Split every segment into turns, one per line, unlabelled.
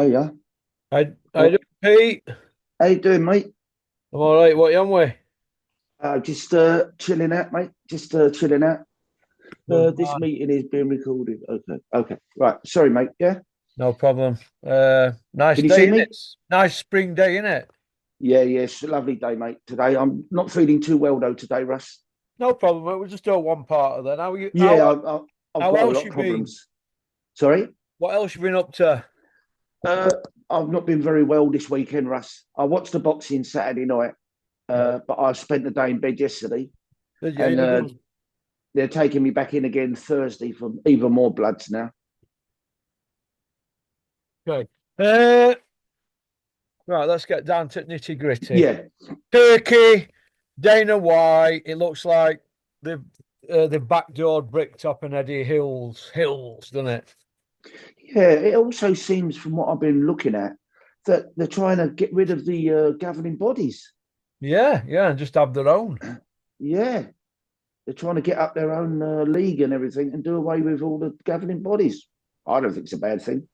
Oh yeah.
I
What?
do, Pete.
How you doing, mate?
I'm all right. What you on with?
Just chilling out, mate. Just chilling out.
Good
This
man.
meeting is being recorded. Okay. Okay. Right. Sorry, mate. Yeah.
No problem. Nice
Can you
day,
see
innit?
me?
Nice spring day, innit?
Yeah. Yeah. It's a lovely day, mate. Today, I'm not feeling too well though. Today, Russ.
No problem. Mate. We'll just do one part of that. How you?
Yeah. I've
How
got a
else
lot
you
of
been?
problems. Sorry.
What else you been up to?
Uh, I've not been very well this weekend, Russ. I watched the boxing Saturday night,
Yeah.
but I spent the day in bed yesterday,
Did you?
and
Yeah, good.
they're taking me back in again Thursday for even more bloods now.
Okay. Uh, right. Let's get down to nitty gritty.
Yeah.
Turkey, Dana White. It looks like they've backdoored Bricktop and Eddie Hills, doesn't it?
Yeah, it also seems from what I've been looking at that they're trying to get rid of the governing bodies.
Yeah, yeah, and just have their own.
Yeah, they're trying to get up their own league and everything and do away with all the governing bodies. I don't think it's a bad thing.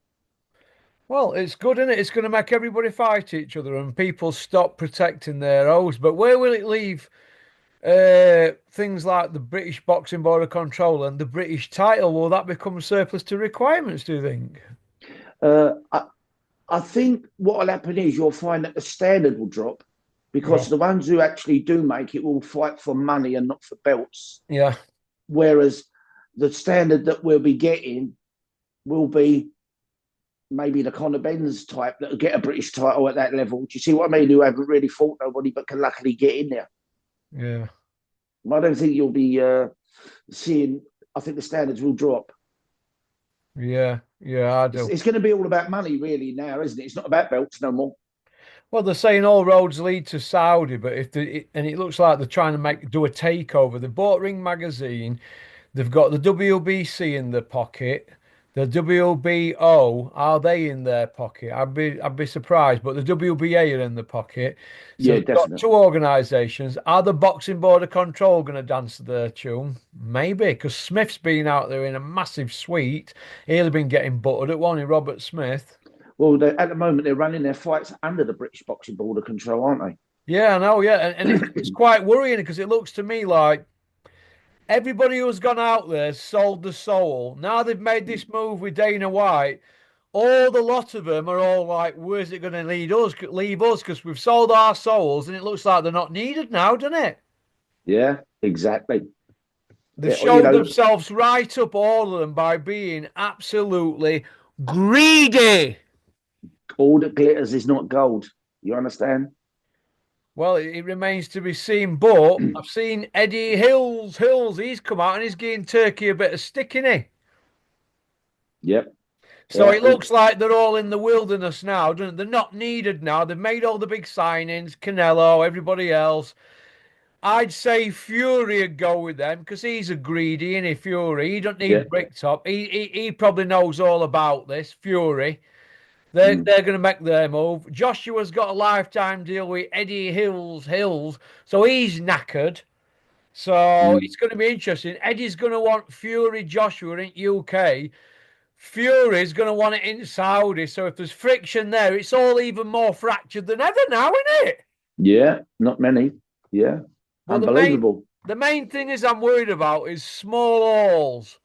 Well, it's good, isn't it? It's going to make everybody fight each other and people stop protecting their oaths. But where will it leave things like the British Boxing Board of Control and the British title? Will that become surplus to requirements, do you think?
Uh, I, I think what will happen is you'll find that the standard will drop
Yeah.
because the ones who actually do make it will fight for money and not for belts.
Yeah.
Whereas the standard that we'll be getting will be maybe the Conor Benns type that will get a British title at that level. Do you see what I mean? Who haven't really fought nobody but can luckily get in there.
Yeah.
I don't think you'll be seeing. I think the standards will drop.
Yeah. Yeah, I
It's,
do.
it's going to be all about money, really, now, isn't it? It's not about belts no more.
Well, they're saying all roads lead to Saudi, but and it looks like they're trying to do a takeover. They bought Ring Magazine. They've got the WBC in their pocket. The WBO, are they in their pocket? I'd be surprised, but the WBA are in the pocket. So
Yeah,
they've got
definitely.
two organisations. Are the Boxing Board of Control going to dance to their tune? Maybe, because Smith's been out there in a massive suite. He'll have been getting buttered at one, Robert Smith.
Well, at the moment they're running their fights under the British Boxing Board of Control, aren't they?
Yeah, I know, yeah. And it's quite worrying because it looks to me like everybody who's gone out there sold the soul. Now they've made this move with Dana White. All the lot of them are all like, "Where's it going to lead us? Leave us because we've sold our souls, and it looks like they're not needed now, doesn't it?"
Yeah, exactly.
They've
Yeah, well, you
showed
know,
themselves right up, all of them, by being absolutely greedy.
all that glitters is not gold. You understand?
Well, it remains to be seen, but I've seen Eddie Hills, he's come out and he's giving Turkey a bit of stick in it.
Yep.
So
Yeah.
it looks like they're all in the wilderness now, don't it? They're not needed now. They've made all the big signings, Canelo, everybody else. I'd say Fury would go with them because he's a greedy, isn't he, Fury? He don't
Yeah.
need Bricktop. He probably knows all about this, Fury.
Mm.
They're going to make their move. Joshua's got a lifetime deal with Eddie Hills, so he's knackered. So
Mm.
it's going to be interesting. Eddie's going to want Fury Joshua in UK. Fury's going to want it in Saudi. So if there's friction there, it's all even more fractured than ever now, isn't it?
Yeah. Not many. Yeah.
But
Unbelievable.
the main thing is I'm worried about is small halls.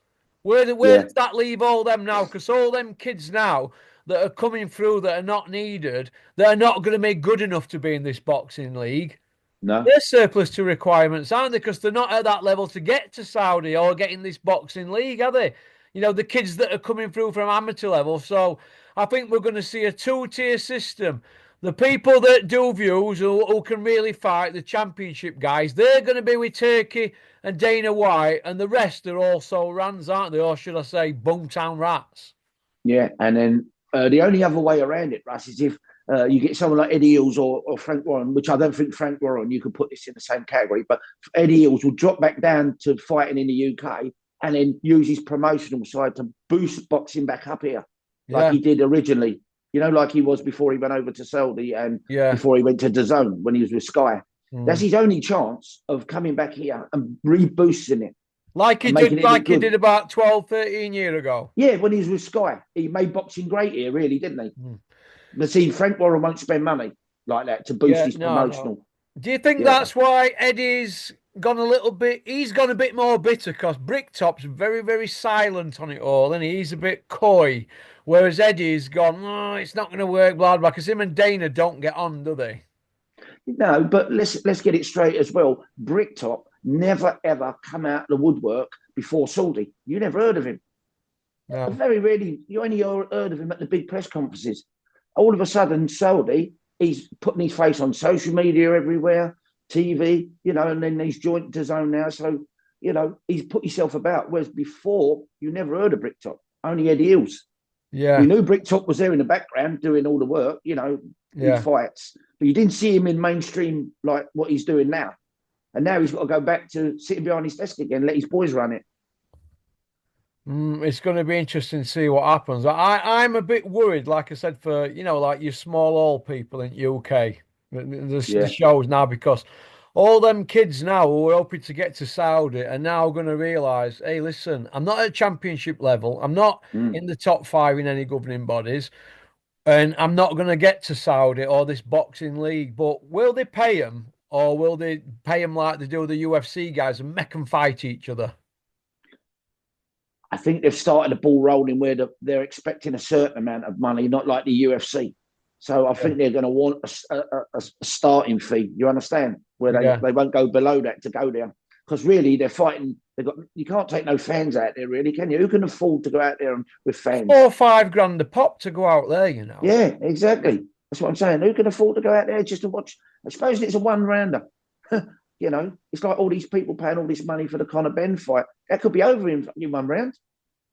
Where
Yeah.
does that leave all them now? Because all them kids now that are coming through that are not needed, that are not going to be good enough to be in this boxing league,
No.
they're surplus to requirements, aren't they? Because they're not at that level to get to Saudi or get in this boxing league, are they? The kids that are coming through from amateur level. So I think we're going to see a two-tier system. The people that do views who can really fight, the championship guys, they're going to be with Turkey and Dana White, and the rest are also rans, aren't they? Or should I say, Bumtown rats?
Yeah. And then the only other way around it, Russ, is if you get someone like Eddie Hills or Frank Warren, which I don't think Frank Warren, you could put this in the same category, but Eddie Hills will drop back down to fighting in the UK and then use his promotional side to boost boxing back up here, like
Yeah,
he did originally. Like he was before he went over to Saudi and
yeah.
before he went to DAZN when he was with Sky. That's
Mm.
his only chance of coming back here and reboosting it and making it look
Like he
good.
did about 12, 13 years ago.
Yeah, when he was with Sky, he made boxing great here, really, didn't he?
Mm.
But see, Frank Warren won't spend money like that to boost
Yeah,
his
no, no.
promotional.
Do you think
Yeah.
that's why Eddie's gone a little bit? He's gone a bit more bitter because Bricktop's very, very silent on it all, and he's a bit coy. Whereas Eddie's gone, oh, it's not going to work, blah blah. Because him and Dana don't get on, do they?
No, but let's get it straight as well. Bricktop never ever come out of the woodwork before Saldy. You never heard of him.
No.
Very rarely. You only heard of him at the big press conferences. All of a sudden, Saldy, he's putting his face on social media everywhere, TV, and then he's joined to zone now. So, he's put himself about. Whereas before, you never heard of Bricktop, only Eddie Hills. You
Yeah,
knew Bricktop was there in the background doing all the work, big
yeah.
fights, but you didn't see him in mainstream like what he's doing now. And now he's got to go back to sitting behind his desk again, let his boys run it.
It's going to be interesting to see what happens. I'm a bit worried, like I said, for like your small old people in UK, the
Yeah.
shows now because all them kids now who are hoping to get to Saudi are now going to realise, hey, listen, I'm not at championship level, I'm not
Mm.
in the top five in any governing bodies, and I'm not going to get to Saudi or this boxing league. But will they pay them, or will they pay them like they do the UFC guys and make them fight each other?
I think they've started the ball rolling where they're expecting a certain amount of money, not like the UFC. So I
Yeah,
think they're going to want a starting fee. You understand? Where
yeah.
they won't go below that to go there. Because really, they're fighting. You can't take no fans out there, really, can you? Who can afford to go out there with
Four
fans?
or 5 grand a pop to go out there, you know.
Yeah, exactly. That's what I'm saying. Who can afford to go out there just to watch? I suppose it's a one rounder. It's like all these people paying all this money for the Conor Ben fight. That could be over in one round.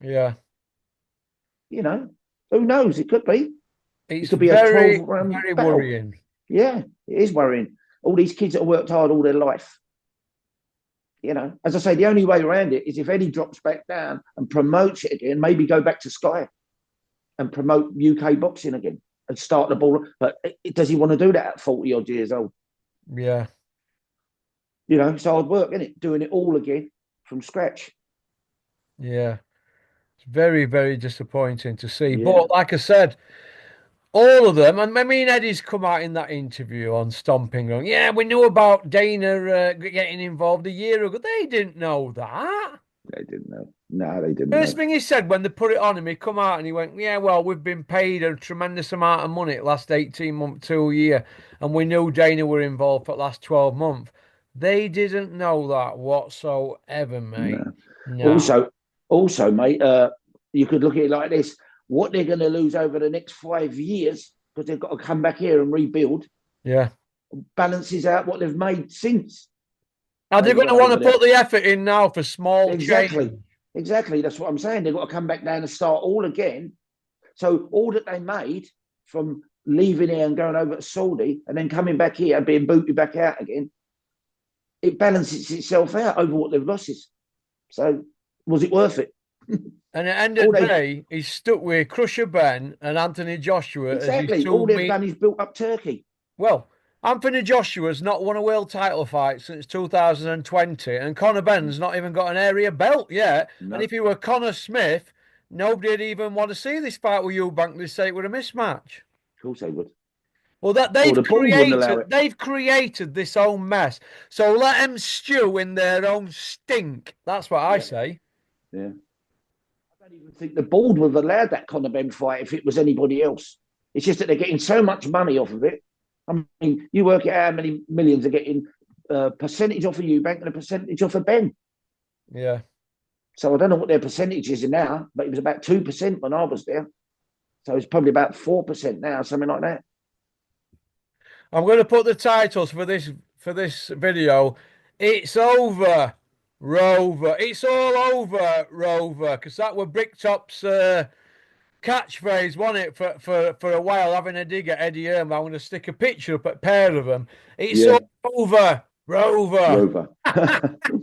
Yeah.
You know, who knows? It could be. It
It's
could be a 12
very,
round
very
battle.
worrying.
Yeah, it is worrying. All these kids that have worked hard all their life. As I say, the only way around it is if Eddie drops back down and promotes it again, maybe go back to Sky and promote UK boxing again and start the ball. But does he want to do that at 40 odd years old?
Yeah.
It's hard work, isn't it? Doing it all again from scratch.
Yeah. It's very, very disappointing to see.
Yeah,
But like I said, all of them, and I mean, Eddie's come out in that interview on Stomping, going, yeah, we knew about Dana getting involved a year ago. They didn't know that.
they didn't know. No, they didn't
First
know.
thing he said when they put it on him, he come out and he went, yeah, well, we've been paid a tremendous amount of money the last 18 months to a year, and we knew Dana were involved for the last 12 months. They didn't know that whatsoever, mate.
No.
No.
Also, mate, you could look at it like this: what they're going to lose over the next 5 years because they've got to come back here and rebuild
Yeah.
balances out what they've made since
Are they
they've
going
gone
to want
over
to
there.
put the effort in now for small
Exactly,
change?
exactly. That's what I'm saying. They've got to come back down and start all again. So all that they made from leaving here and going over to Saudi and then coming back here and being booted back out again, it balances itself out over what they've lost. So was it worth it?
And at the end
All
of the
they
day, he's stuck with Crusher Ben and Anthony Joshua as his
exactly
two
all they've
meat.
done is built up Turkey.
Well, Anthony Joshua's not won a world title fight since 2020, and Conor Benn's not even got an area belt yet. And if
No,
he were Conor Smith, nobody'd even want to see this fight with EUBANK. They'd say it was a mismatch.
of course they would.
Well, that
Or the board wouldn't allow it.
they've created this own mess. So let them stew in their own stink. That's what I
Yeah,
say.
yeah. I don't even think the board would have allowed that Conor Ben fight if it was anybody else. It's just that they're getting so much money off of it. I mean, you work out how many millions are getting a percentage off of EUBANK and a percentage off of BENN.
Yeah.
So I don't know what their percentage is now, but it was about 2% when I was there. So it's probably about 4% now, something like that.
I'm going to put the titles for this video. It's over, Rover. It's all over, Rover, because that were Bricktop's catchphrase, wasn't it, for a while, having a dig at Eddie Earn. I'm going to stick a picture up at a pair of them. It's
Yeah,
all over, Rover.
Rover.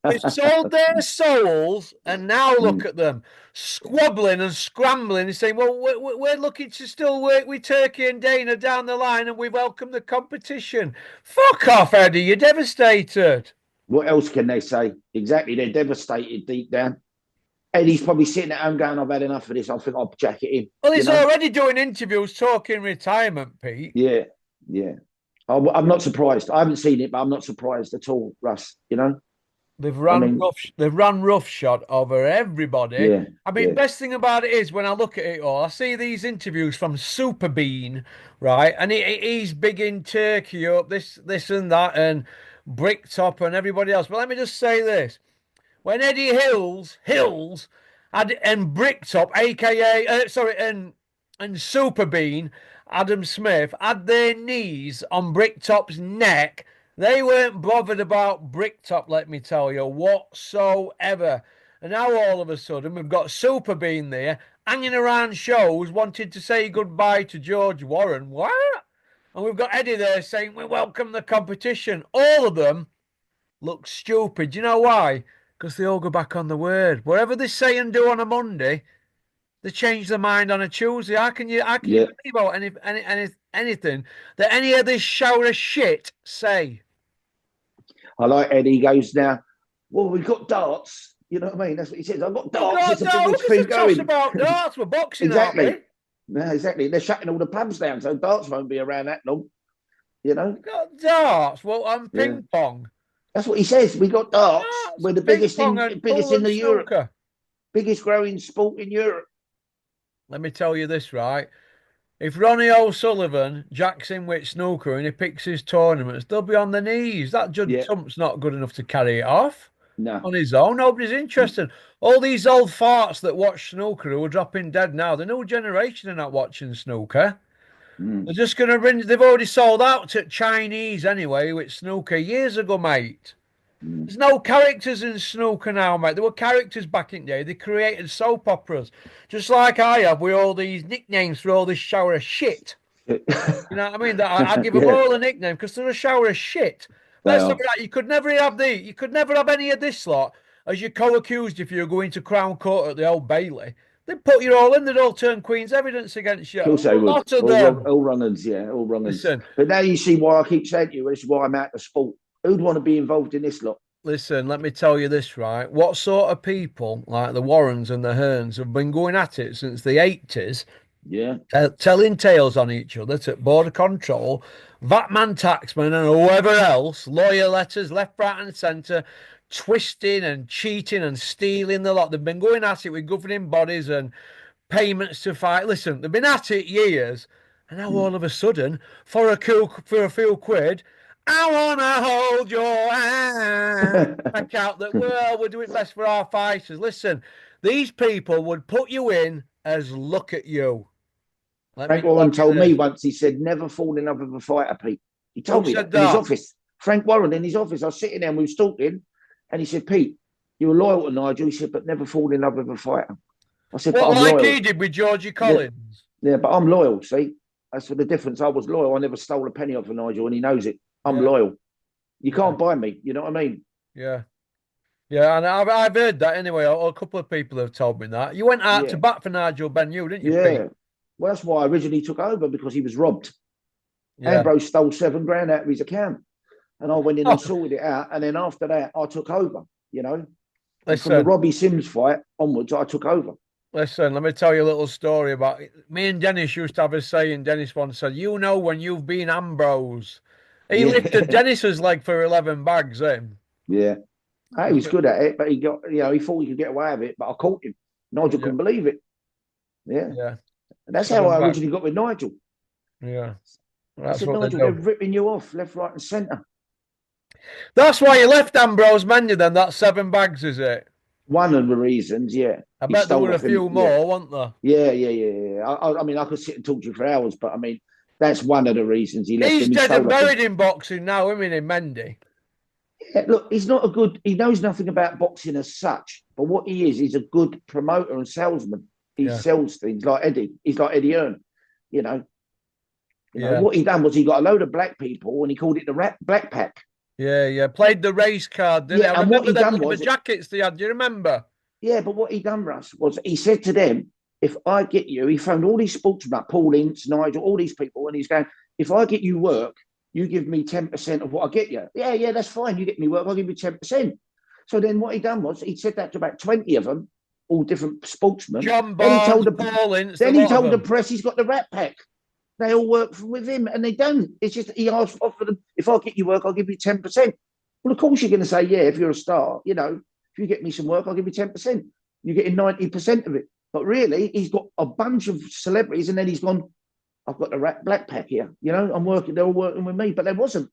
They've sold their souls, and now look
Mm.
at them squabbling and scrambling and saying, "Well, we're looking to still work with Turkey and Dana down the line, and we welcome the competition." Fuck off, Eddie! You're devastated.
What else can they say? Exactly, they're devastated deep down. Eddie's probably sitting at home going, I've had enough of this. I think I'll jack it in,
Well,
you
he's
know?
already doing interviews talking retirement, Pete.
Yeah, yeah. I'm not surprised. I haven't seen it, but I'm not surprised at all, Russ, you know?
They've
I
run
mean,
rough. They've run roughshod over everybody.
yeah,
I mean,
yeah,
best thing about it is when I look at it all, I see these interviews from Super Bean, right? And he's big in Turkey up this and that, and Bricktop and everybody else. But let me just say this: when Eddie Hills had and Bricktop, aka sorry, and Super Bean, Adam Smith had their knees on Bricktop's neck. They weren't bothered about Bricktop, let me tell you, whatsoever. And now all of a sudden we've got Super Bean there hanging around shows, wanting to say goodbye to George Warren. What? And we've got Eddie there saying we welcome the competition. All of them look stupid. Do you know why? Because they all go back on the word. Whatever they say and do on a Monday, they change their mind on a Tuesday. How can you
yeah.
believe about anything that any of this shower of shit say?
I like Eddie. He goes, now, well, we've got darts. You know what I mean? That's what he says. I've got
Oh
darts.
God,
It's the
no! Who
biggest
gives a
thing
toss
going.
about darts? We're boxing, aren't
Exactly.
we?
No, exactly. They're shutting all the pubs down, so darts won't be around that long. You know?
We've got darts. Well, I'm
Yeah.
ping pong.
That's what he says. We got darts.
Darts,
We're the
ping
biggest
pong,
in
and
biggest
pool
in
and
the Europe,
snooker.
biggest growing sport in Europe.
Let me tell you this, right? If Ronnie O'Sullivan jacks in with snooker and he picks his tournaments, they'll be on their knees. That Judd
Yeah.
Trump's not good enough to carry it off
No.
on his own. Nobody's interested. All these old farts that watch snooker who are dropping dead now, the new generation are not watching snooker. They're
Mm.
just going to bring, they've already sold out to Chinese anyway with snooker years ago, mate.
Mm.
There's no characters in snooker now, mate. There were characters back in the day. They created soap operas, just like I have with all these nicknames for all this shower of shit. You know what I mean? That I give them
Yeah,
all a nickname because they're a shower of shit.
they
Let's have
are.
that. You could never have any of this lot as your co-accused if you're going to Crown Court at the Old Bailey. They'd put you all in. They'd all turn Queen's evidence against
Of course
you.
they
A
would.
lot of them.
All wrong-uns, yeah, all wrong-uns.
Listen,
But now you see why I keep saying to you, this is why I'm out of sport. Who'd want to be involved in this lot?
listen. Let me tell you this, right? What sort of people like the Warrens and the Hearns have been going at it since the 80s,
Yeah.
telling tales on each other to border control, Vatman taxman, and whoever else, lawyer letters left, right, and centre, twisting and cheating and stealing the lot. They've been going at it with governing bodies and payments to fight. Listen, they've been at it years, and now
Mm.
all of a sudden, for a few quid, I wanna hold your hand. Back out that well, we're doing best for our fighters. Listen, these people would put you in as look at you. Let me
Frank
tell
Warren
you
told me
this.
once, he said, never fall in love with a fighter, Pete. He
Who
told me that
said
in his
that?
office. Frank Warren in his office. I was sitting there and we was talking, and he said, Pete, you were loyal to Nigel. He said, but never fall in love with a fighter. I said, but
What,
I'm
like he
loyal.
did with Georgie
Yeah,
Collins?
yeah, but I'm loyal, see? That's the difference. I was loyal. I never stole a penny off of Nigel, and he knows it. I'm
Yeah,
loyal. You
yeah,
can't buy me. You know what I mean?
yeah. Yeah, and I've heard that anyway. A couple of people have told me that. You went out to
Yeah,
bat for Nigel Benn, didn't you, Pete?
yeah. Well, that's why I originally took over because he was robbed.
Yeah.
Ambrose stole 7 grand out of his account. And I went in and
Oh,
sorted it out. And then after that, I took over, you know. And from the
listen,
Robbie Sims fight onwards, I took over.
listen, let me tell you a little story about it. Me and Dennis used to have a saying. Dennis once said, you know when you've been Ambrose. He lifted
Yeah,
Dennis's leg for 11 bags, eh?
yeah. He was good at it, but he got, he thought he could get away with it, but I caught him. Nigel
Yeah,
couldn't believe it. Yeah.
yeah.
And that's how
7
I
bags.
originally got with Nigel.
Yeah.
I
That's
said,
what they
Nigel, they're
do.
ripping you off left, right, and centre.
That's why you left Ambrose menu then. That's 7 bags, is it?
One of the reasons, yeah.
I
He
bet there
stole
were a
off him.
few
Yeah.
more, weren't there?
Yeah. I mean, I could sit and talk to you for hours, but I mean, that's one of the reasons he left
He's
him. He
dead and
stole off him.
buried in boxing now, isn't he, Mendy?
Yeah, look, he's not a good, he knows nothing about boxing as such, but what he is, he's a good promoter and salesman. He
Yeah,
sells things like Eddie. He's like Eddie Earn, you know.
yeah,
What he done was he got a load of black people and he called it the Black Pack.
yeah. Played the race card, didn't he?
Yeah,
I
and what
remember
he
them
done
leather
was,
jackets they had. Do you remember?
yeah, but what he done, Russ, was he said to them, if I get you, he phoned all these sportsmen up, Paul Ince, Nigel, all these people, and he's going, if I get you work, you give me 10% of what I get you. Yeah, that's fine. You get me work, I'll give you 10%. So then what he done was he said that to about 20 of them. all different sportsmen.
John
Then he
Barnes,
told the
Paul Ince, a
then he
lot of
told the
them.
press he's got the Rat Pack. They all work with him, and they don't. It's just he asked offered them. If I get you work, I'll give you 10%. Well, of course you're going to say yeah. If you're a star, if you get me some work, I'll give you 10%. You're getting 90% of it. But really, he's got a bunch of celebrities, and then he's gone. I've got the Black Pack here. I'm working. They're all working with me, but they wasn't.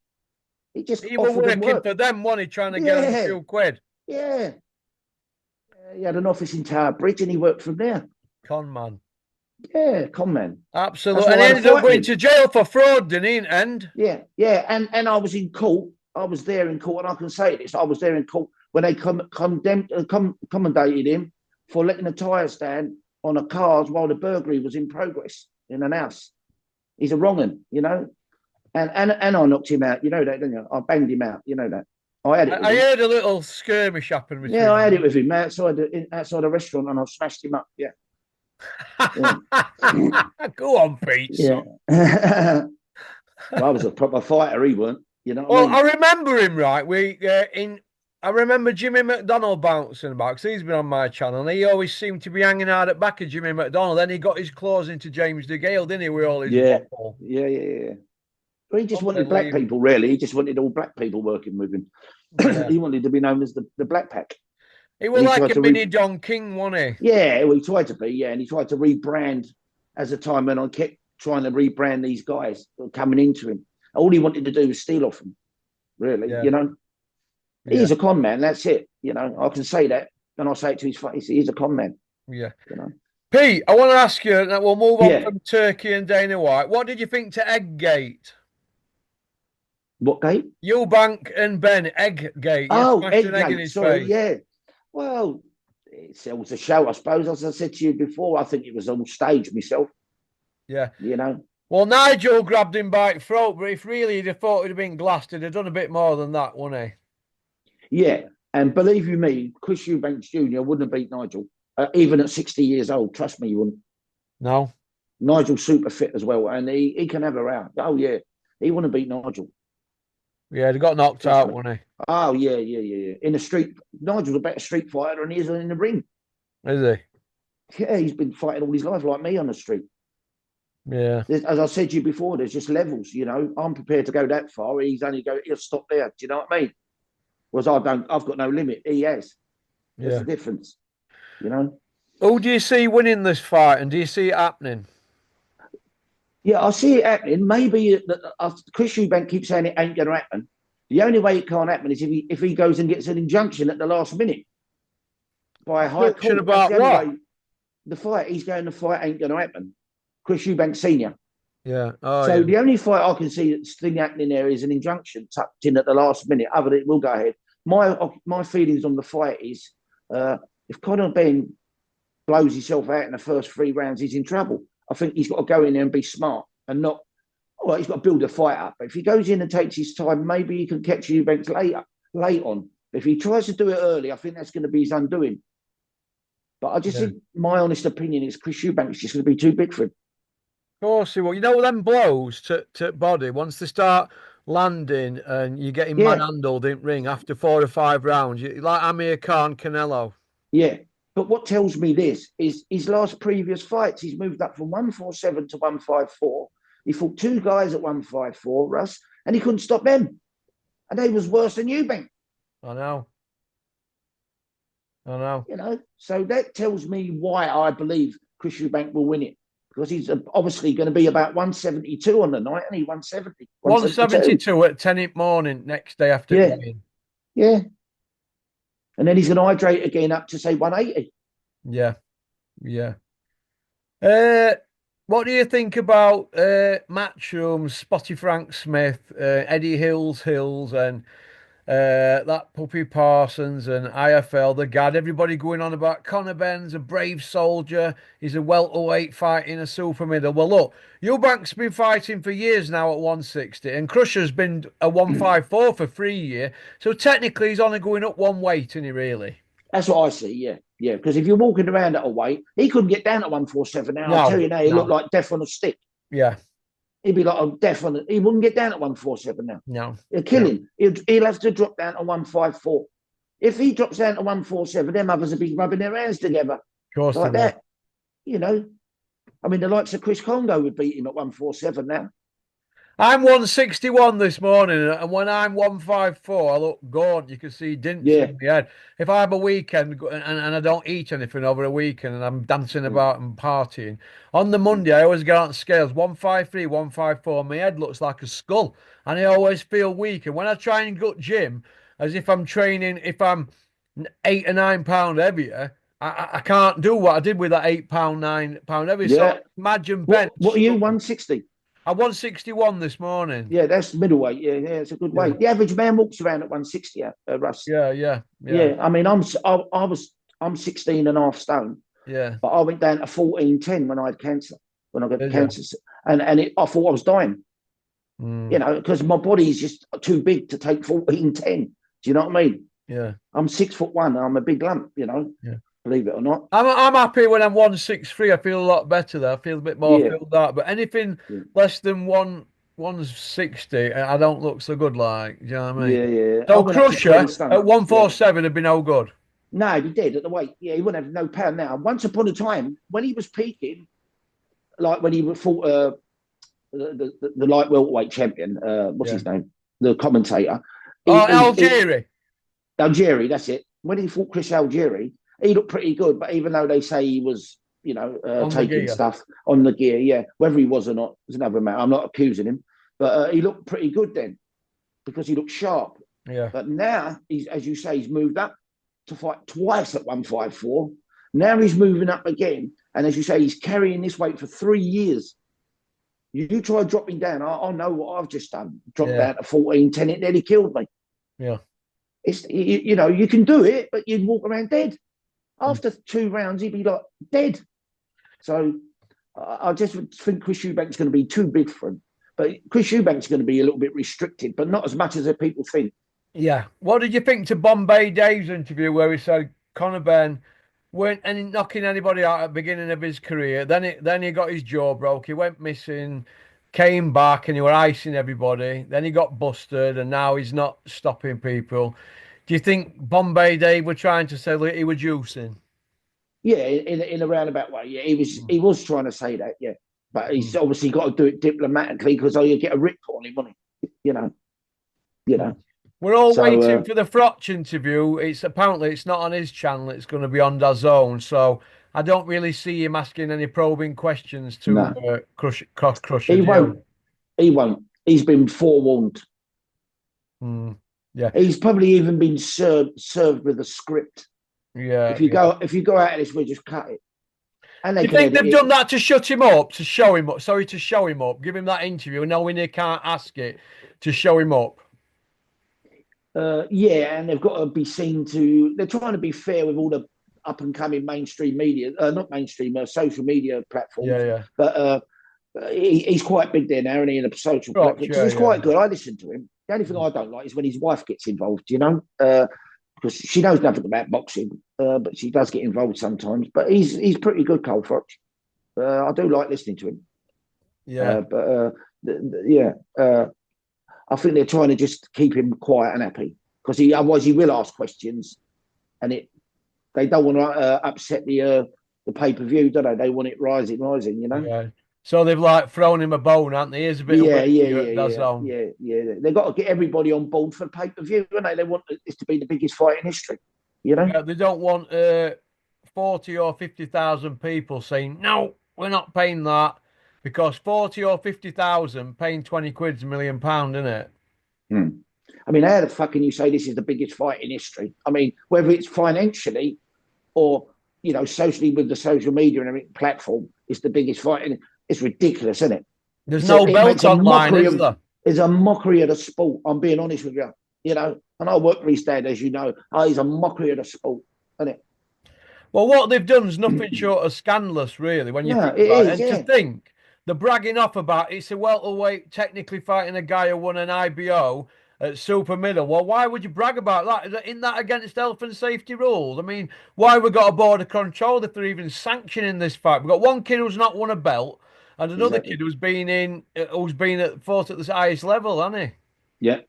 He just
He was
offered them
working
work.
for them, wasn't he, trying to get them a
Yeah,
few quid?
yeah. He had an office in Tower Bridge, and he worked from there.
Con man.
Yeah, con man. That's
Absolutely. And
why
he
I had a
ended up
fight
going
with
to
him.
jail for fraud, didn't he, in the end?
Yeah. And I was in court. I was there in court, and I can say this. I was there in court when they commendated him for letting a tyre stand on a car while the burglary was in progress in an house. He's a wrong un. And I knocked him out. You know that, don't you? I banged him out. You know that. I had it with
I
him.
heard a little skirmish happen between
Yeah, I had it
them.
with him outside the restaurant, and I smashed him up. Yeah.
Go on, Pete.
Yeah. Well, I was a proper fighter. He weren't. You know what I
Well,
mean?
I remember him right. I remember Jimmy McDonald bouncing about because he's been on my channel, and he always seemed to be hanging out at back of Jimmy McDonald. Then he got his claws into James DeGale, didn't he, with all his
Yeah.
waffle?
Yeah. Well, he just wanted black
Unbelievable.
people, really. He just wanted all black people working with him.
Yeah.
He wanted to be known as the Black Pack.
He
And
was like a mini Don King, wasn't he?
Yeah, well, he tried to be, yeah. And he tried to rebrand as the time went on, kept trying to rebrand these guys coming into him. All he wanted to do was steal off them, really,
Yeah.
He's a con man, that's it. I can say that, and I'll say it to his face. He's a con man.
Yeah. Pete, I want to ask you, and we'll move on
Yeah.
from Turkey and Dana White. What did you think to Egggate?
What gate?
EUBANK and BENN, Egggate.
Oh,
Smashed an egg in
Gate.
his
Sorry,
face.
yeah. Well, it sells a show, I suppose. As I said to you before, I think it was all staged myself.
Yeah.
You
Well, Nigel grabbed him by the throat, but if really he'd have thought he'd have been glassed, he'd have done a bit more than that, wouldn't he?
Yeah. And believe you me, Chris Eubanks Jr. wouldn't have beat Nigel, even at 60 years old. Trust me, you wouldn't.
No.
Nigel's super fit as well, and he can have a round. Oh, yeah. He wouldn't beat Nigel.
Yeah, he got knocked
Trust
out,
me.
wouldn't
Oh, yeah. In the street, Nigel's a better street fighter than he is in the ring.
he? Is
Yeah, he's been fighting all his life like me on the street.
he? Yeah.
As I said to you before, there's just levels, I'm prepared to go that far. He'll stop there. Do you know what I mean? Whereas I've got no limit. He has. There's the difference,
Who do you see winning this fight, and do you see it happening?
Yeah, I see it happening. Maybe Chris Eubank keeps saying it ain't going to happen. The only way it can't happen is if he goes and gets an injunction at the last minute by a high court.
About what?
The fight he's going to fight ain't going to happen. Chris Eubank Senior.
Yeah.
The only fight I can see that's thing happening there is an injunction tucked in at the last minute. Other than it will go ahead. My feelings on the fight is if Conor Ben blows himself out in the first 3 rounds, he's in trouble. I think he's got to go in there and be smart and not. Well, he's got to build a fight up. But if he goes in and takes his time, maybe he can catch Eubanks late on. If he tries to do it early, I think that's going to be his undoing. But I just think my honest opinion is Chris Eubanks is just going to be too big for him.
Of course he will. Them blows to body, once they start landing and you're getting manhandled in ring after 4 or 5 rounds, like Amir Khan, Canelo.
Yeah. But what tells me this is his last previous fights, he's moved up from 147 to 154. He fought 2 guys at 154, Russ, and he couldn't stop them. And they was worse than Eubank.
I know.
So that tells me why I believe Chris Eubank will win it. Because he's obviously going to be about 172 on the night, and he 170.
172 at 10 in the morning next day after playing.
Yeah. And then he's going to hydrate again up to, say, 180.
Yeah. What do you think about Matchroom, Spotty Frank Smith, Eddie Hills, and that Puppy Parsons and IFL, the Gad, everybody going on about Conor Benn's a brave soldier. He's a welterweight fighting a super middle. Well, look, Eubank's been fighting for years now at 160, and Crusher's been a 154 for 3 years. So technically, he's only going up 1 weight, isn't he, really?
That's what I see, yeah. Yeah, because if you're walking around at a weight, he couldn't get down at 147 now. I'll tell you now, he looked like death on a stick.
Yeah.
He'd be like a death on it. He wouldn't get down at 147 now.
No.
He'll kill him. He'll have to drop down to 154. If he drops down to 147, them others will be rubbing their hands together
Of course they
like
will.
that. You know, I mean, the likes of Chris Congo would beat him at 147 now.
I'm 161 this morning, and when I'm 154, I look good. You can see dints
Yeah.
in my head. If I have a weekend and I don't eat anything over a weekend and I'm dancing
Mm,
about and partying, on the
mm.
Monday I always get on scales 153, 154. My head looks like a skull, and I always feel weak. And when I try and go to gym, as if I'm training, if I'm 8 or 9 pound heavier, I can't do what I did with that 8 pound, 9 pound heavy. So
Yeah.
imagine Ben
What are you?
struggle.
160?
I won 61 this morning.
Yeah, that's middleweight. Yeah, yeah, it's a good
Yeah.
weight. The average man walks around at 160, Russ.
Yeah, yeah, yeah,
Yeah, I mean, I'm 16 and a half stone,
yeah.
but I went down to 1410 when I had cancer, when I got
Did you?
cancer. I thought I was dying,
Mm,
because my body's just too big to take 1410. Do you know what I mean?
yeah,
I'm 6'1". I'm a big lump,
yeah.
believe it or not.
I'm happy when I'm 163. I feel a lot better there. I feel a bit more
Yeah,
filled out. But anything
yeah,
less than 160, I don't look so good like. Do you know what I mean?
yeah, yeah. I
So
went up to 20
Crusher
stone.
at
Yeah.
147 would be no good.
No, he did at the weight. Yeah, he wouldn't have no power now. Once upon a time, when he was peaking, like when he fought the light welterweight champion, what's
Yeah.
his name? The commentator.
Oh,
He
Algieri.
Algieri, that's it. When he fought Chris Algieri, he looked pretty good. But even though they say he was,
On the
taking
gear.
stuff on the gear, yeah, whether he was or not is another matter. I'm not accusing him, but he looked pretty good then because he looked sharp.
Yeah.
But now, as you say, he's moved up to fight twice at 154. Now he's moving up again, and as you say, he's carrying this weight for 3 years. You try dropping down, I know what I've just done. Dropped
Yeah.
down to 1410, it nearly killed me.
Yeah.
It's you can do it, but you'd walk around dead.
Mm.
After 2 rounds, he'd be like dead. So I just think Chris Eubank's going to be too big for him. But Chris Eubank's going to be a little bit restricted, but not as much as people think.
Yeah. What did you think to Bombay Dave's interview where he said Conor Ben weren't any knocking anybody out at the beginning of his career? Then he got his jaw broke. He went missing, came back, and he were icing everybody. Then he got busted, and now he's not stopping people. Do you think Bombay Dave were trying to say that he was juicing?
Yeah, in a roundabout way. Yeah, he was
Mm.
he was trying to say that. Yeah, but he's
Mm.
obviously got to do it diplomatically because you get a rip on him, won't he? You know.
We're all
So
waiting for the Frotch interview. It's not on his channel. It's going to be on DAZN. So I don't really see him asking any probing questions to
no,
Crusher.
he
Do you?
won't. He won't. He's been forewarned.
Mm, yeah,
He's probably even been served with a script.
yeah,
If you
yeah.
go out of this, we'll just cut it, and
Do
they
you
can
think
edit
they've
it.
done that to shut him up, to show him up? Sorry, to show him up, give him that interview, knowing they can't ask it, to show him up.
Yeah, and they've got to be seen to. They're trying to be fair with all the up and coming mainstream media, not mainstream, social media
Yeah,
platforms.
yeah.
But he's quite big there now, and in a social
Frotch,
platform because
yeah,
he's
yeah.
quite good. I listen to him. The only thing I don't like is when his wife gets involved. Because she knows nothing about boxing, but she does get involved sometimes. But he's pretty good, Cole Frotch. I do like listening to him.
Yeah.
But yeah, I think they're trying to just keep him quiet and happy because otherwise he will ask questions, and they don't want to upset the pay per view, do they? They want it rising.
Yeah. So they've like thrown him a bone, haven't they? Here's a bit of
Yeah,
work for
yeah,
you at
yeah, yeah,
DAZN.
yeah, yeah. They've got to get everybody on board for the pay per view, don't they? They want this to be the biggest fight in history, you know?
Yeah, they don't want 40 or 50,000 people saying, no, we're not paying that because 40 or 50,000 paying 20 quid's £1 million, isn't it?
Hmm. I mean, how the fuck can you say this is the biggest fight in history? I mean, whether it's financially or, socially with the social media and everything platform, it's the biggest fight. And it's ridiculous, isn't it?
There's
So
no
it makes
belt
a
online,
mockery
is
of
there?
it's a mockery of the sport. I'm being honest with you. And I work for his dad, as you know. He's a mockery of the sport, isn't it?
Well, what they've done is nothing short of scandalous, really, when you
Yeah,
think
it
about it.
is.
And to
Yeah,
think the bragging off about it's a welterweight technically fighting a guy who won an IBO at super middle. Well, why would you brag about that? Isn't that against health and safety rules? I mean, why we got a border control if they're even sanctioning this fight? We've got one kid who's not won a belt and another kid
exactly.
who's been at fought at the highest level, hasn't he?
Yeah,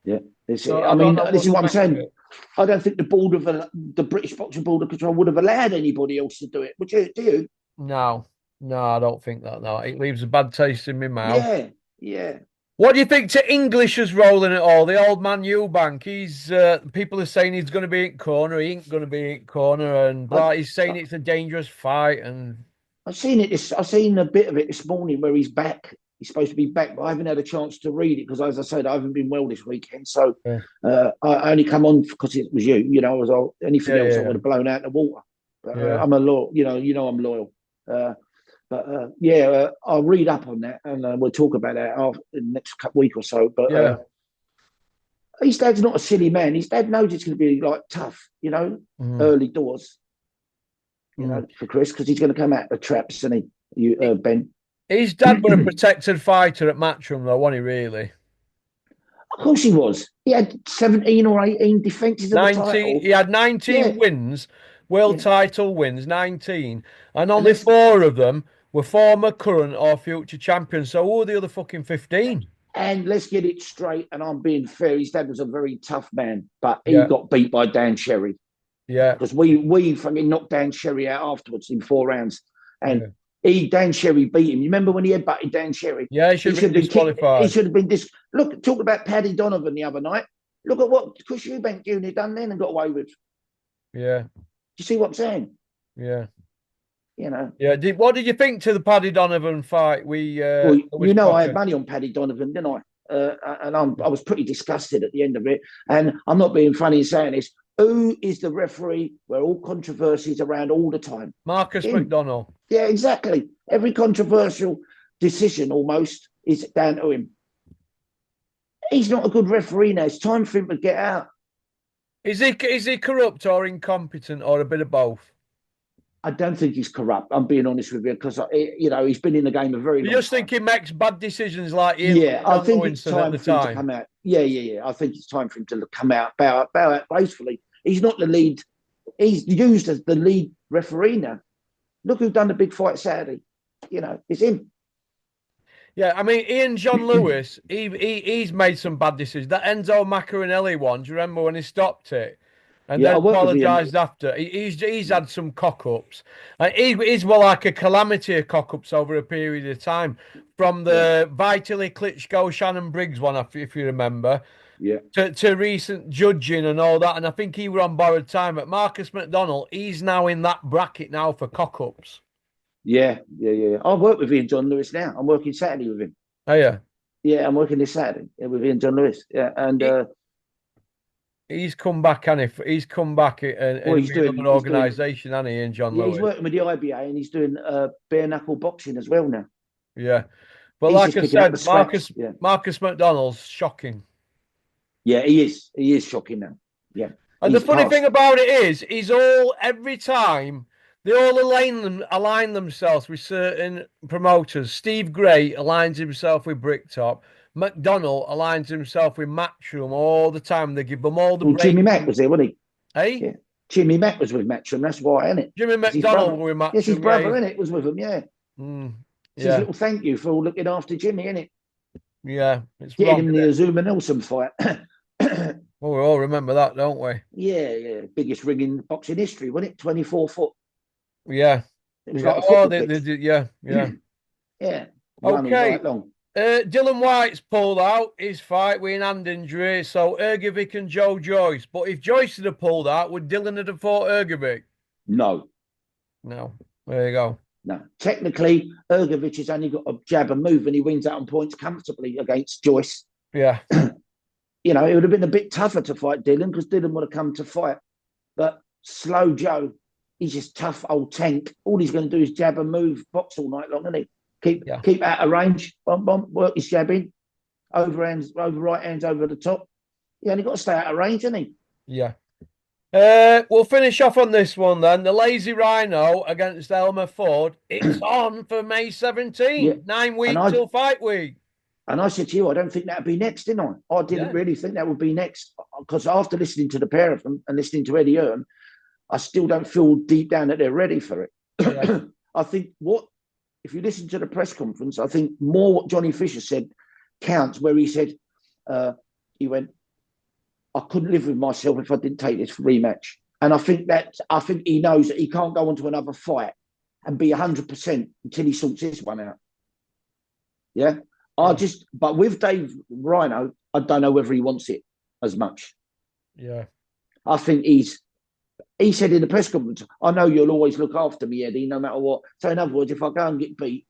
Yeah.
So
I
I don't
mean,
know
this
what
is
to
what I'm
make of
saying.
it.
I don't think the British Boxing Board of Control would have allowed anybody else to do it. Would you? Do you?
No, no, I don't think that. No, it leaves a bad taste in my mouth.
Yeah. Yeah.
What do you think to English's role in it all? The old man EUBANK. He's people are saying he's going to be in corner. He ain't going to be in corner, and
I,
blah. He's saying it's a dangerous fight, and
I've seen it. I've seen a bit of it this morning where he's back. He's supposed to be back, but I haven't had a chance to read it because, as I said, I haven't been well this weekend. So
yeah,
I only come on because it was you. You know, I was all, anything
yeah,
else I
yeah,
would have blown out the water. But
yeah.
I'm a loyal. I'm loyal. Uh, I'll read up on that and we'll talk about that after, in the next week or so. But
Yeah.
his dad's not a silly man. His dad knows it's going to be like tough,
Mm,
early doors,
mm.
for Chris because he's going to come out the traps, and Ben.
His dad were a protected fighter at Matchroom, though, wasn't he? Really?
Of course he was. He had 17 or 18 defences of the
19.
title.
He had 19
Yeah,
wins, world
yeah.
title wins, 19, and
And
only
let's
four of them were former, current, or future champions. So who are the other fucking 15?
and let's get it straight. And I'm being fair. His dad was a very tough man, but he
Yeah,
got beat by Dan Sherry
yeah,
because we fucking knocked Dan Sherry out afterwards in 4 rounds. And
yeah.
Dan Sherry beat him. You remember when he headbutted Dan Sherry?
Yeah, he
He
should have
should
been
have been kicked. He
disqualified.
should have been Look, talk about Paddy Donovan the other night. Look at what Chris Eubank Jr. done then and got away with. Do
Yeah,
you see what I'm saying?
yeah,
You know.
yeah. What did you think to the Paddy Donovan fight?
Well,
Lewis
I had
Cocker.
money on Paddy Donovan, didn't I? I was pretty disgusted at the end of it. And I'm not being funny in saying this. Who is the referee where all controversies around all the time?
Marcus
Him.
McDonnell.
Yeah, exactly. Every controversial decision almost is down to him. He's not a good referee now. It's time for him to get out.
Is he corrupt or incompetent or a bit of both?
I don't think he's corrupt. I'm being honest with you because he's been in the game a very
You
long
just
time.
think he makes bad decisions like Ian
Yeah, I
John
think it's
Lewinson at
time
the
for him to
time.
come out. Yeah. I think it's time for him to come out, bow out gracefully. He's not the lead. He's used as the lead referee now. Look who done the big fight Saturday. It's him.
Yeah, I mean Ian John Lewis, he's made some bad decisions. That Enzo Macaronelli one, do you remember when he stopped it? And
Yeah,
then
I worked with Ian.
apologised after. He's had some cock ups. He's more like a calamity of cock ups over a period of time. From
Yeah,
the Vitaly Klitschko Shannon Briggs one, if you remember,
yeah,
to recent judging and all that. And I think he were on borrowed time. But Marcus McDonnell, he's now in that bracket now for cock ups.
yeah. I work with Ian John Lewis now. I'm working Saturday with him.
Oh yeah.
Yeah, I'm working this Saturday with Ian John Lewis. Yeah, and
He's come back, and he's come back in
well,
another
he's doing.
organisation, hasn't he, in John
Yeah, he's
Lewis?
working with the IBA and he's doing bare knuckle boxing as well now.
Yeah. But
He's
like
just
I
picking up the
said,
scraps. Yeah,
Marcus McDonnell's shocking.
yeah, he is. He is shocking now. Yeah,
And the
he's
funny thing
past.
about it is, every time they all align themselves with certain promoters. Steve Gray aligns himself with Bricktop. McDonnell aligns himself with Matchroom all the time. They give them all the
Well, Jimmy
breaks.
Mack was there, wasn't he?
Hey,
Yeah, Jimmy Mack was with Matchroom. That's why, isn't it?
Jimmy
It's his
McDonnell
brother.
with
Yes, his
Matchroom,
brother,
yeah.
isn't it? Was with him. Yeah,
Mm,
it's his
yeah,
little thank you for looking after Jimmy, isn't it?
yeah. It's
Getting
wrong,
him
isn't
the
it?
Azuma Nelson fight.
Well, we all remember that, don't we?
Yeah. Biggest ring in boxing history, wasn't it? 24 foot.
Yeah.
It was
Yeah.
like a
Oh,
football pitch.
yeah, yeah.
Yeah, run all
Okay.
night long.
Dylan White's pulled out his fight with an hand injury, so Ergovic and Joe Joyce. But if Joyce had have pulled out, would Dylan have fought Ergovic?
No,
No. There you go.
no. Technically, Ergovic has only got a jab and move, and he wins out on points comfortably against Joyce.
Yeah.
It would have been a bit tougher to fight Dylan because Dylan would have come to fight. But slow Joe, he's just tough old tank. All he's going to do is jab and move, box all night long, isn't he?
Yeah.
Keep out of range, bump, work his jabbing, over right hands over the top. He only got to stay out of range, hasn't he?
Yeah. We'll finish off on this one then. The Lazy Rhino against Elmer Ford. It's on for May 17th.
Yeah.
9 weeks till fight week.
And I said to you, I don't think that'd be next, didn't I? I didn't really think that would be next because after listening to the pair of them and listening to Eddie Hearn, I still don't feel deep down that they're ready for it. Yeah. I think if you listen to the press conference, I think more what Johnny Fisher said counts, where he said, he went, I couldn't live with myself if I didn't take this rematch. And I think he knows that he can't go on to another fight and be 100% until he sorts this one out. Yeah. But with Dave Rhino, I don't know whether he wants it as much.
Yeah.
I think he said in the press conference, I know you'll always look after me, Eddie, no matter what. So in other words, if I go and get beat,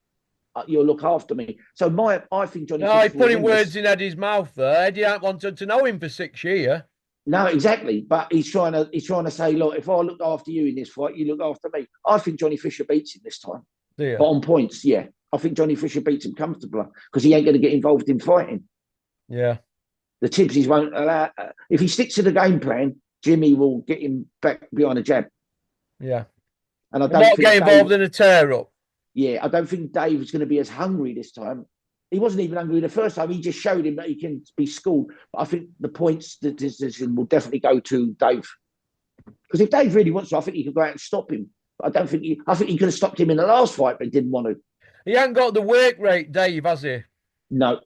you'll look after me. So I think Johnny
No,
Fisher
he
will
putting
win
words
this.
in Eddie's mouth there. Eddie ain't wanted to know him for 6 years.
No, exactly. But he's trying to say, look, if I look after you in this fight, you look after me. I think Johnny Fisher beats him this time.
Yeah.
But on points, yeah. I think Johnny Fisher beats him comfortably because he ain't going to get involved in fighting.
Yeah.
The Tibbsies won't allow. If he sticks to the game plan, Jimmy will get him back behind a jab.
Yeah.
And I
We'll
don't
not
think
get involved in a tear up.
Yeah, I don't think Dave's going to be as hungry this time. He wasn't even hungry the first time. He just showed him that he can be schooled. But I think the points decision will definitely go to Dave. Because if Dave really wants to, I think he could go out and stop him. But I don't think I think he could have stopped him in the last fight, but he didn't want to.
He ain't got the work rate, Dave, has he?
No.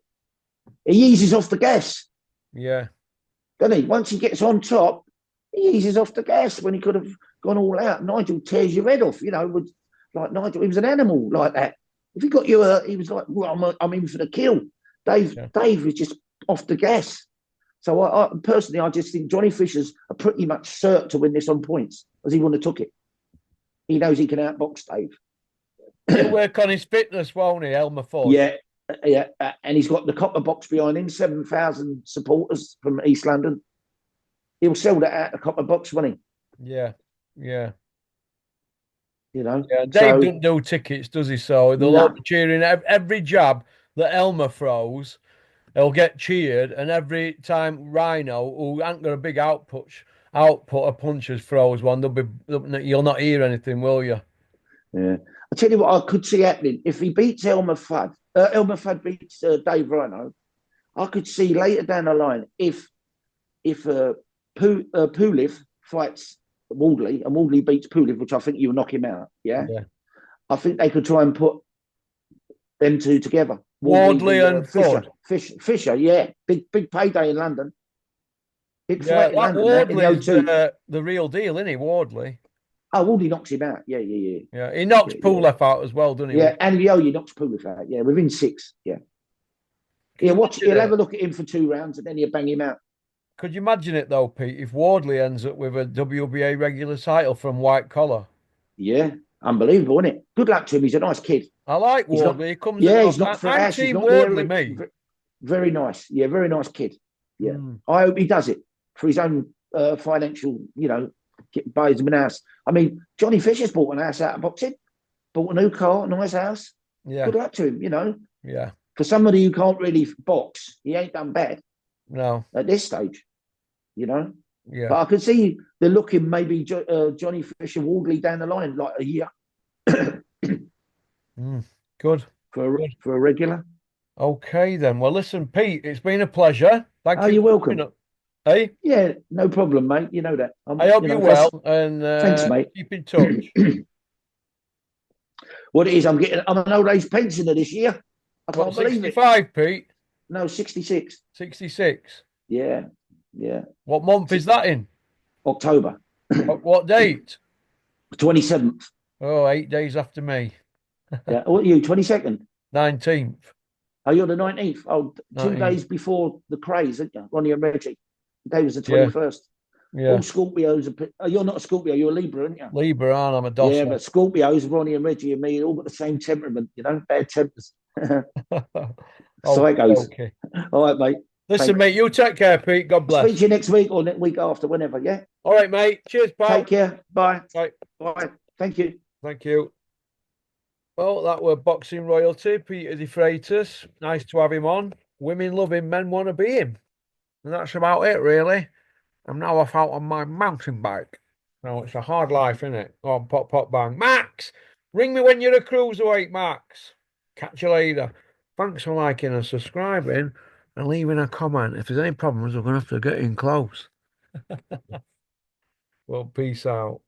He eases off the gas.
Yeah.
Doesn't he? Once he gets on top, he eases off the gas when he could have gone all out. Nigel tears your head off, like Nigel, he was an animal like that. If he got you, he was like, well, I'm in for the kill. Dave was just off the gas. So I personally, I just think Johnny Fisher's a pretty much cert to win this on points, as he wouldn't have took it. He knows he can outbox Dave.
He'll work on his fitness, won't he, Elmer Ford?
Yeah, and he's got the copper box behind him, 7,000 supporters from East London. He'll sell that out the copper box, won't
he? Yeah, yeah.
Yeah,
Dave doesn't do tickets, does he? So they'll all be cheering every jab that Elmer throws. He'll get cheered, and every time Rhino, who ain't got a big output of punches, throws one, you'll not hear anything, will you?
Yeah. I'll tell you what I could see happening. If he beats Elmer Fudd beats Dave Rhino, I could see later down the line if Pulev fights Wardley and Wardley beats Pulev, which I think you'll knock him out. Yeah. I think they could try and put them two together.
Wardley and
Fisher, yeah. Big payday in London. Big fight in London.
Wardley's the real deal, isn't he, Wardley?
Oh, Wardley knocks him out. Yeah.
Yeah, he knocks Pulev out as well, doesn't he?
Yeah, and Lyoya knocks Pulev out. Yeah, within 6. Yeah. He'll have a look at him for 2 rounds and then he'll bang him out.
Could you imagine it though, Pete, if Wardley ends up with a WBA regular title from White Collar?
Yeah, unbelievable, isn't it? Good luck to him. He's a nice kid.
I like Wardley. He comes.
He's not for
I'm team Wardley,
me. Very nice. Yeah, very nice kid. Yeah, I hope he does it for his own financial, buys him an house. I mean, Johnny Fisher's bought an house out of boxing, bought a new car, nice house.
Yeah.
Good luck to him,
Yeah.
For somebody who can't really box, he ain't done bad.
No.
At this stage,
Yeah.
But I could see they're looking maybe Johnny Fisher Wardley down the line, like a year.
Good.
For a regular.
Okay, then. Well, listen, Pete, it's been a pleasure. Thank you.
You're welcome.
Hey?
Yeah, no problem, mate. You know that.
I hope you're well, and
thanks, mate.
Keep in touch.
What it is, I'm an old age pensioner this year. I can't believe it.
65, Pete?
No, 66.
66?
Yeah.
What month is that in?
October.
What date?
27th.
Oh, 8 days after me.
Yeah. What are you, 22nd?
19th.
Oh, you're the 19th. Oh, 2 days before the craze, aren't you? Ronnie and Reggie. The day was the 21st.
Yeah.
All Scorpios. You're not a Scorpio, you're a Libra, aren't you?
Libra, aren't I? I'm a docile.
Yeah, but Scorpios, Ronnie and Reggie and me, all got the same temperament, bad tempers. So it goes. Okay. All right, mate.
Listen, mate, you take care, Pete. God bless.
Speak to you next week or next week after, whenever, yeah?
All right, mate. Cheers, pal.
Take care. Bye.
Bye.
Bye. Thank you.
Thank you. Well, that were boxing royalty, Peter de Freitas. Nice to have him on. Women love him, men want to be him. And that's about it, really. I'm now off out on my mountain bike. No, it's a hard life, isn't it? Go on, pop, pop, bang. Max! Ring me when you're a cruiserweight, Max. Catch you later. Thanks for liking and subscribing and leaving a comment. If there's any problems, we're going to have to get in close. Well, peace out.